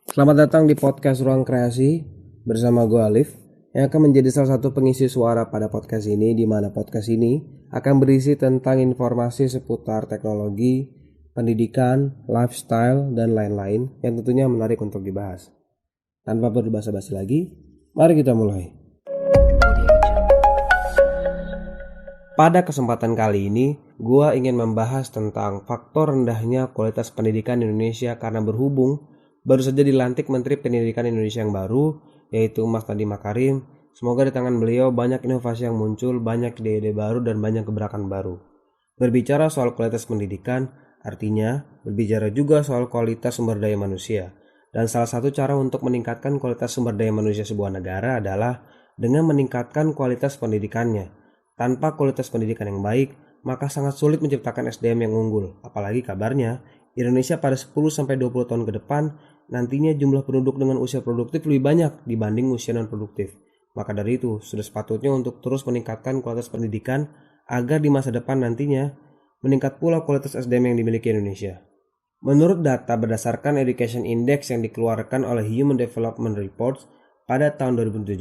Selamat datang di podcast Ruang Kreasi bersama gue Alif yang akan menjadi salah satu pengisi suara pada podcast ini, di mana podcast ini akan berisi tentang informasi seputar teknologi, pendidikan, lifestyle, dan lain-lain yang tentunya menarik untuk dibahas. Tanpa berbasa-basi lagi, mari kita mulai. Pada kesempatan kali ini, gue ingin membahas tentang faktor rendahnya kualitas pendidikan di Indonesia karena berhubung baru saja dilantik Menteri Pendidikan Indonesia yang baru, yaitu Mas Nadiem Makarim. Semoga di tangan beliau banyak inovasi yang muncul, banyak ide-ide baru, dan banyak gebrakan baru. Berbicara soal kualitas pendidikan, artinya berbicara juga soal kualitas sumber daya manusia. Dan salah satu cara untuk meningkatkan kualitas sumber daya manusia sebuah negara adalah dengan meningkatkan kualitas pendidikannya. Tanpa kualitas pendidikan yang baik, maka sangat sulit menciptakan SDM yang unggul. Apalagi kabarnya, Indonesia pada 10-20 tahun ke depan nantinya jumlah penduduk dengan usia produktif lebih banyak dibanding usia non-produktif. Maka dari itu, sudah sepatutnya untuk terus meningkatkan kualitas pendidikan agar di masa depan nantinya meningkat pula kualitas SDM yang dimiliki Indonesia. Menurut data berdasarkan Education Index yang dikeluarkan oleh Human Development Reports pada tahun 2017,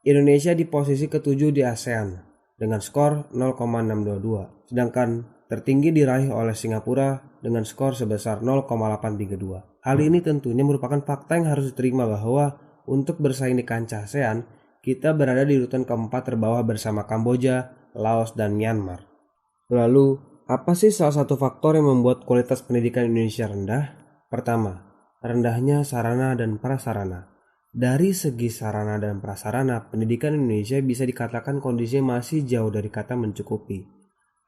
Indonesia di posisi ke-7 di ASEAN dengan skor 0,622, sedangkan tertinggi diraih oleh Singapura dengan skor sebesar 0,832. Hal ini tentunya merupakan fakta yang harus diterima bahwa untuk bersaing di kancah ASEAN, kita berada di urutan keempat terbawah bersama Kamboja, Laos, dan Myanmar. Lalu, apa sih salah satu faktor yang membuat kualitas pendidikan Indonesia rendah? Pertama, rendahnya sarana dan prasarana. Dari segi sarana dan prasarana, pendidikan Indonesia bisa dikatakan kondisinya masih jauh dari kata mencukupi.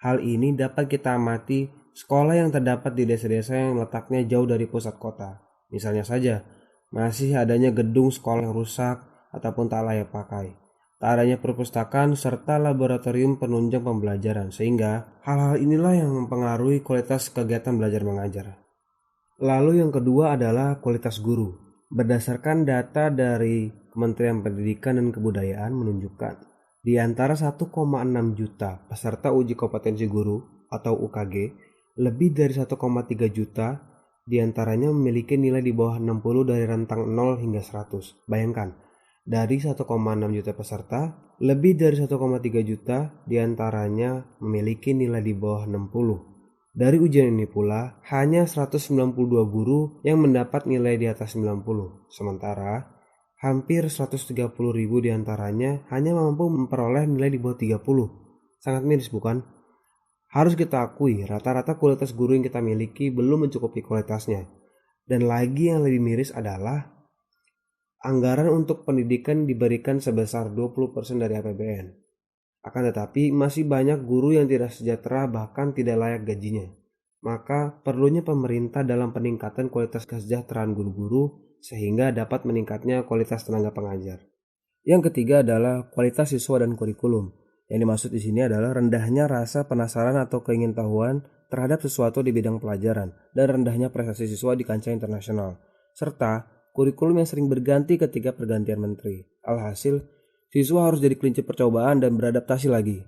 Hal ini dapat kita amati sekolah yang terdapat di desa-desa yang letaknya jauh dari pusat kota. Misalnya saja, masih adanya gedung sekolah yang rusak ataupun tak layak pakai. Tak adanya perpustakaan serta laboratorium penunjang pembelajaran, sehingga hal-hal inilah yang mempengaruhi kualitas kegiatan belajar mengajar. Lalu yang kedua adalah kualitas guru. Berdasarkan data dari Kementerian Pendidikan dan Kebudayaan menunjukkan di antara 1,6 juta peserta uji kompetensi guru atau UKG, lebih dari 1,3 juta diantaranya memiliki nilai di bawah 60 dari rentang 0 hingga 100. Bayangkan, dari 1,6 juta peserta, lebih dari 1,3 juta diantaranya memiliki nilai di bawah 60. Dari ujian ini pula, hanya 192 guru yang mendapat nilai di atas 90. Sementara, hampir 130 ribu diantaranya hanya mampu memperoleh nilai di bawah 30. Sangat miris bukan? Harus kita akui, rata-rata kualitas guru yang kita miliki belum mencukupi kualitasnya. Dan lagi yang lebih miris adalah anggaran untuk pendidikan diberikan sebesar 20% dari APBN. Akan tetapi masih banyak guru yang tidak sejahtera bahkan tidak layak gajinya. Maka perlunya pemerintah dalam peningkatan kualitas kesejahteraan guru-guru sehingga dapat meningkatnya kualitas tenaga pengajar. Yang ketiga adalah kualitas siswa dan kurikulum. Yang dimaksud di sini adalah rendahnya rasa penasaran atau keingintahuan terhadap sesuatu di bidang pelajaran dan rendahnya prestasi siswa di kancah internasional, serta kurikulum yang sering berganti ketika pergantian menteri. Alhasil, siswa harus jadi kelinci percobaan dan beradaptasi lagi.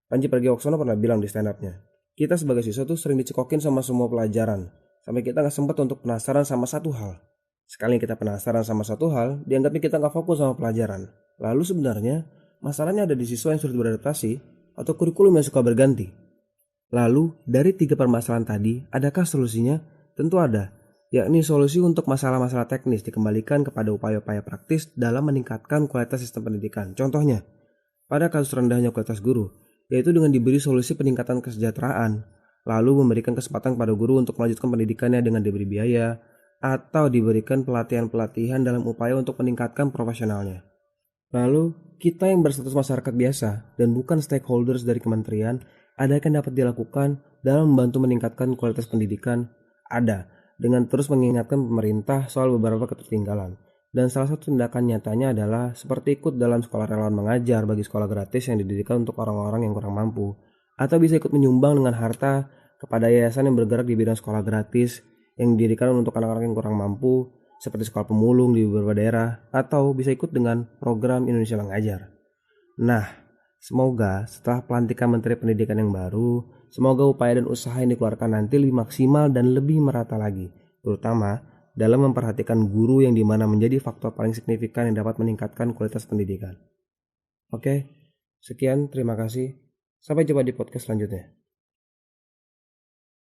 Panji Pragiwaksono pernah bilang di stand-up-nya, kita sebagai siswa tuh sering dicekokin sama semua pelajaran, sampai kita gak sempat untuk penasaran sama satu hal. Sekali kita penasaran sama satu hal, dianggapnya kita gak fokus sama pelajaran. Lalu sebenarnya, masalahnya ada di siswa yang sulit beradaptasi atau kurikulum yang suka berganti. Lalu, dari 3 permasalahan tadi, adakah solusinya? Tentu ada, yakni solusi untuk masalah-masalah teknis dikembalikan kepada upaya-upaya praktis dalam meningkatkan kualitas sistem pendidikan. Contohnya, pada kasus rendahnya kualitas guru, yaitu dengan diberi solusi peningkatan kesejahteraan, lalu memberikan kesempatan kepada guru untuk melanjutkan pendidikannya dengan diberi biaya, atau diberikan pelatihan-pelatihan dalam upaya untuk meningkatkan profesionalnya. Lalu, kita yang berstatus masyarakat biasa dan bukan stakeholders dari kementerian, ada yang dapat dilakukan dalam membantu meningkatkan kualitas pendidikan? Ada, dengan terus mengingatkan pemerintah soal beberapa ketertinggalan. Dan salah satu tindakan nyatanya adalah seperti ikut dalam sekolah relawan mengajar bagi sekolah gratis yang didirikan untuk orang-orang yang kurang mampu. Atau bisa ikut menyumbang dengan harta kepada yayasan yang bergerak di bidang sekolah gratis yang didirikan untuk anak-anak yang kurang mampu, seperti sekolah pemulung di beberapa daerah, atau bisa ikut dengan program Indonesia Mengajar. Nah, semoga setelah pelantikan Menteri Pendidikan yang baru, semoga upaya dan usaha yang dikeluarkan nanti lebih maksimal dan lebih merata lagi, terutama dalam memperhatikan guru yang dimana menjadi faktor paling signifikan yang dapat meningkatkan kualitas pendidikan. Oke, sekian, terima kasih. Sampai jumpa di podcast selanjutnya.